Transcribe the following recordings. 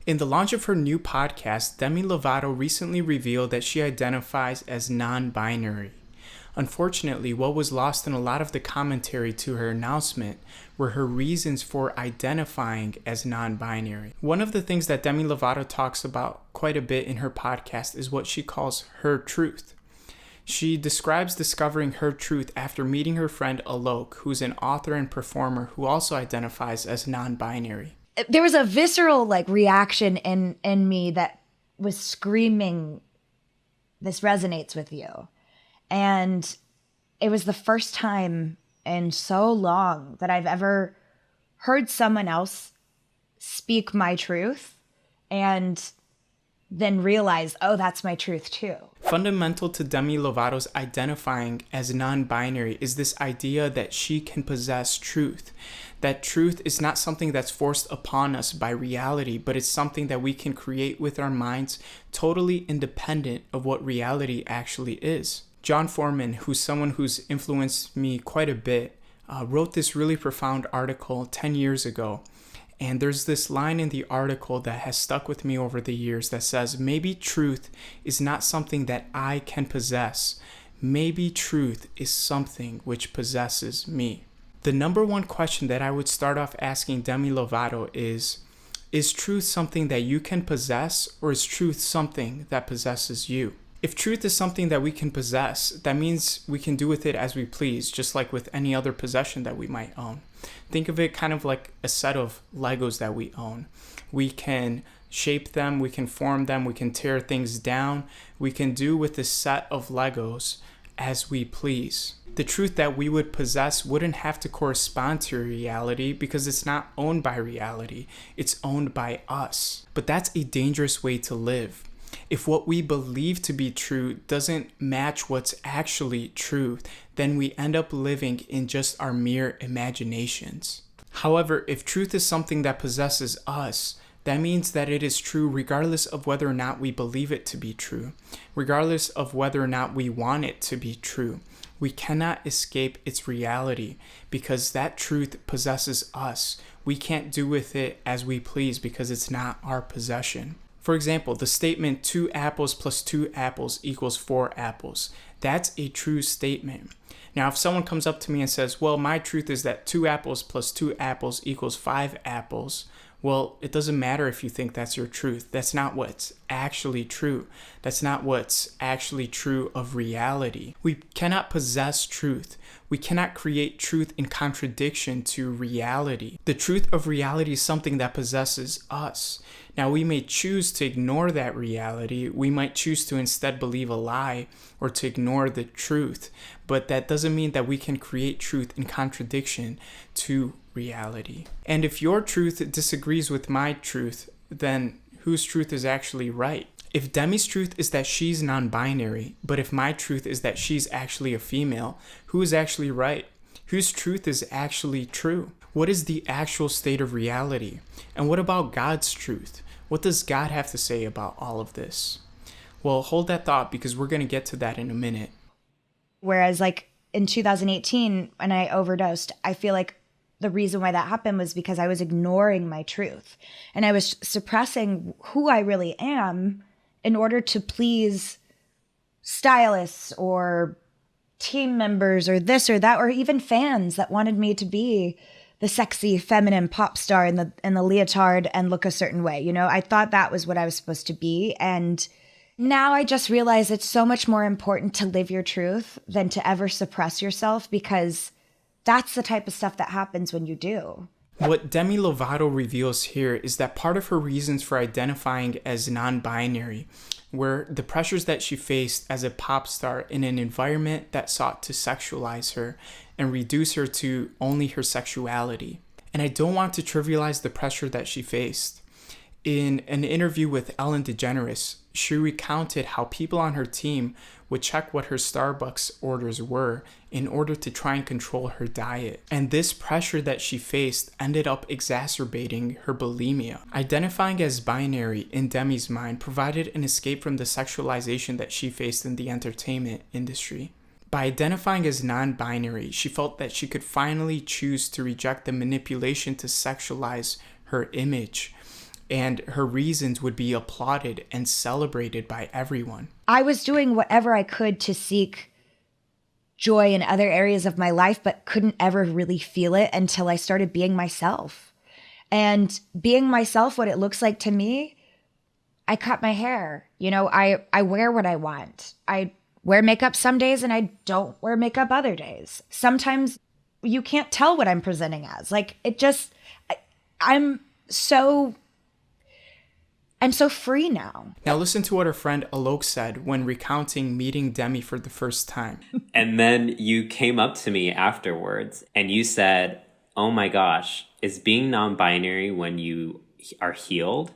In the launch of her new podcast, Demi Lovato recently revealed that she identifies as non-binary. Unfortunately, what was lost in a lot of the commentary to her announcement were her reasons for identifying as non-binary. One of the things that Demi Lovato talks about quite a bit in her podcast is what she calls her truth. She describes discovering her truth after meeting her friend Alok, who's an author and performer who also identifies as non-binary. There was a visceral reaction in me that was screaming, "This resonates with you." And it was the first time in so long that I've ever heard someone else speak my truth and then realize, oh, that's my truth too. Fundamental to Demi Lovato's identifying as non-binary is this idea that she can possess truth. That truth is not something that's forced upon us by reality, but it's something that we can create with our minds, totally independent of what reality actually is. Jon Foreman, who's someone who's influenced me quite a bit, wrote this really profound article 10 years ago. And there's this line in the article that has stuck with me over the years that says, maybe truth is not something that I can possess. Maybe truth is something which possesses me. The number one question that I would start off asking Demi Lovato is truth something that you can possess, or is truth something that possesses you? If truth is something that we can possess, that means we can do with it as we please, just like with any other possession that we might own. Think of it kind of like a set of Legos that we own. We can shape them, we can form them, we can tear things down. We can do with this set of Legos as we please. The truth that we would possess wouldn't have to correspond to reality because it's not owned by reality. It's owned by us. But that's a dangerous way to live. If what we believe to be true doesn't match what's actually true, then we end up living in just our mere imaginations. However, if truth is something that possesses us, that means that it is true regardless of whether or not we believe it to be true, regardless of whether or not we want it to be true. We cannot escape its reality because that truth possesses us. We can't do with it as we please because it's not our possession. For example, the statement 2 apples plus 2 apples equals 4 apples. That's a true statement. Now, if someone comes up to me and says, well, my truth is that 2 apples plus 2 apples equals 5 apples, well, it doesn't matter if you think that's your truth. That's not what's actually true. That's not what's actually true of reality. We cannot possess truth. We cannot create truth in contradiction to reality. The truth of reality is something that possesses us. Now, we may choose to ignore that reality. We might choose to instead believe a lie or to ignore the truth. But that doesn't mean that we can create truth in contradiction to reality. And if your truth disagrees with my truth, then whose truth is actually right? If Demi's truth is that she's non-binary, but if my truth is that she's actually a female, who is actually right? Whose truth is actually true? What is the actual state of reality? And what about God's truth? What does God have to say about all of this? Well, hold that thought because we're going to get to that in a minute. Whereas in 2018, when I overdosed, I feel like the reason why that happened was because I was ignoring my truth and I was suppressing who I really am in order to please stylists or team members or this or that, or even fans that wanted me to be the sexy feminine pop star in the leotard and look a certain way. You know, I thought that was what I was supposed to be. And now I just realize it's so much more important to live your truth than to ever suppress yourself, because that's the type of stuff that happens when you do. What Demi Lovato reveals here is that part of her reasons for identifying as non-binary were the pressures that she faced as a pop star in an environment that sought to sexualize her and reduce her to only her sexuality. And I don't want to trivialize the pressure that she faced. In an interview with Ellen DeGeneres, she recounted how people on her team would check what her Starbucks orders were in order to try and control her diet. And this pressure that she faced ended up exacerbating her bulimia. Identifying as binary in Demi's mind provided an escape from the sexualization that she faced in the entertainment industry. By identifying as non-binary, she felt that she could finally choose to reject the manipulation to sexualize her image. and her reasons would be applauded and celebrated by everyone. I was doing whatever I could to seek joy in other areas of my life, but couldn't ever really feel it until I started being myself. And being myself, what it looks like to me, I cut my hair. I wear what I want. I wear makeup some days and I don't wear makeup other days. Sometimes you can't tell what I'm presenting as. I'm so free now. Now listen to what her friend Alok said when recounting meeting Demi for the first time. And then you came up to me afterwards and you said, "Oh my gosh, is being non-binary when you are healed?"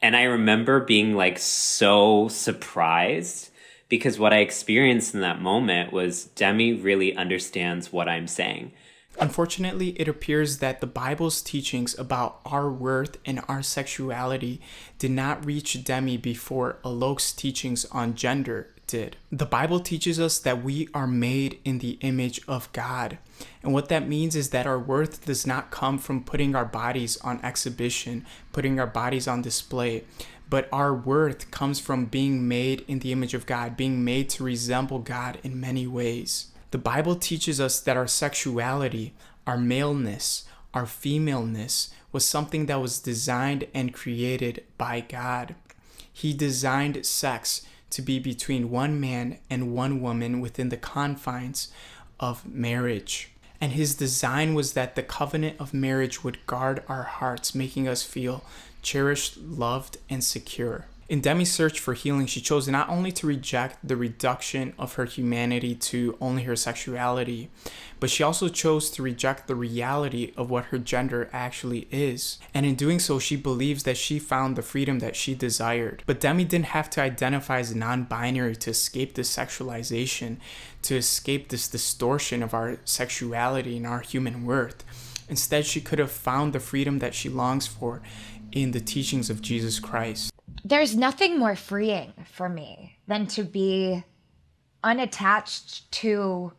And I remember being so surprised, because what I experienced in that moment was Demi really understands what I'm saying. Unfortunately, it appears that the Bible's teachings about our worth and our sexuality did not reach Demi before Alok's teachings on gender did. The Bible teaches us that we are made in the image of God. And what that means is that our worth does not come from putting our bodies on exhibition, putting our bodies on display, but our worth comes from being made in the image of God, being made to resemble God in many ways. The Bible teaches us that our sexuality, our maleness, our femaleness was something that was designed and created by God. He designed sex to be between one man and one woman within the confines of marriage. And his design was that the covenant of marriage would guard our hearts, making us feel cherished, loved, and secure. In Demi's search for healing, she chose not only to reject the reduction of her humanity to only her sexuality, but she also chose to reject the reality of what her gender actually is. And in doing so, she believes that she found the freedom that she desired. But Demi didn't have to identify as non-binary to escape this sexualization, to escape this distortion of our sexuality and our human worth. Instead, she could have found the freedom that she longs for in the teachings of Jesus Christ. There's nothing more freeing for me than to be unattached to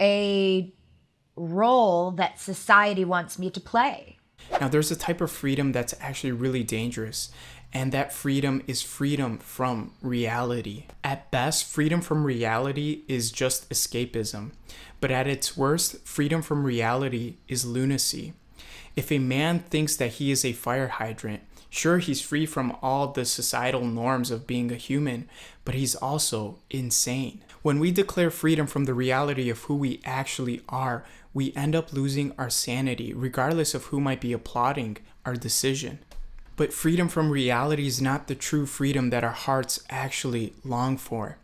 a role that society wants me to play. Now, there's a type of freedom that's actually really dangerous, and that freedom is freedom from reality. At best, freedom from reality is just escapism, but at its worst, freedom from reality is lunacy. If a man thinks that he is a fire hydrant, sure, he's free from all the societal norms of being a human, but he's also insane. When we declare freedom from the reality of who we actually are, we end up losing our sanity, regardless of who might be applauding our decision. But freedom from reality is not the true freedom that our hearts actually long for.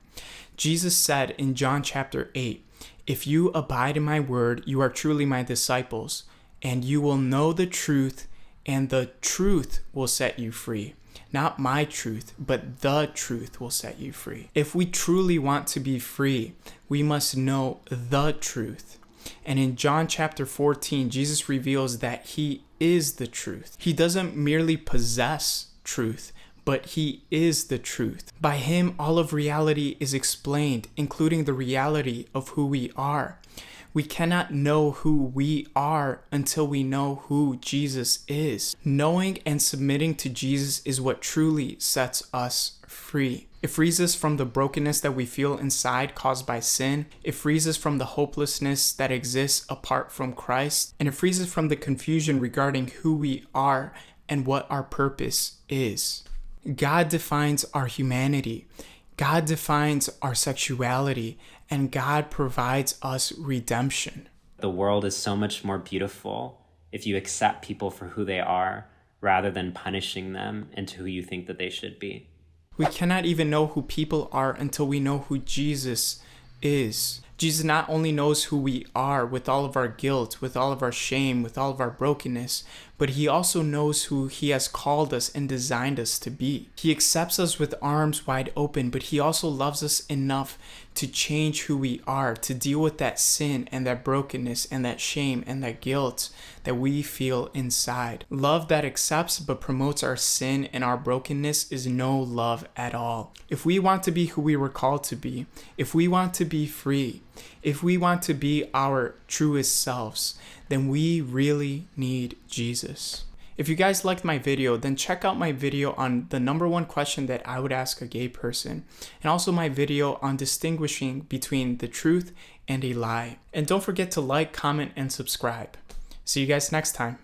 Jesus said in John chapter 8, "If you abide in my word, you are truly my disciples, and you will know the truth, and the truth will set you free." Not my truth, but the truth will set you free. If we truly want to be free, we must know the truth. And in John chapter 14, Jesus reveals that he is the truth. He doesn't merely possess truth, but he is the truth. By him, all of reality is explained, including the reality of who we are. We cannot know who we are until we know who Jesus is. Knowing and submitting to Jesus is what truly sets us free. It frees us from the brokenness that we feel inside caused by sin. It frees us from the hopelessness that exists apart from Christ. And it frees us from the confusion regarding who we are and what our purpose is. God defines our humanity. God defines our sexuality, and God provides us redemption. The world is so much more beautiful if you accept people for who they are rather than punishing them into who you think that they should be. We cannot even know who people are until we know who Jesus is. Jesus not only knows who we are with all of our guilt, with all of our shame, with all of our brokenness, but he also knows who he has called us and designed us to be. He accepts us with arms wide open, but he also loves us enough to change who we are, to deal with that sin and that brokenness and that shame and that guilt that we feel inside. Love that accepts but promotes our sin and our brokenness is no love at all. If we want to be who we were called to be, if we want to be free, if we want to be our truest selves, then we really need Jesus. If you guys liked my video, then check out my video on the #1 question that I would ask a gay person, and also my video on distinguishing between the truth and a lie. And don't forget to like, comment, and subscribe. See you guys next time.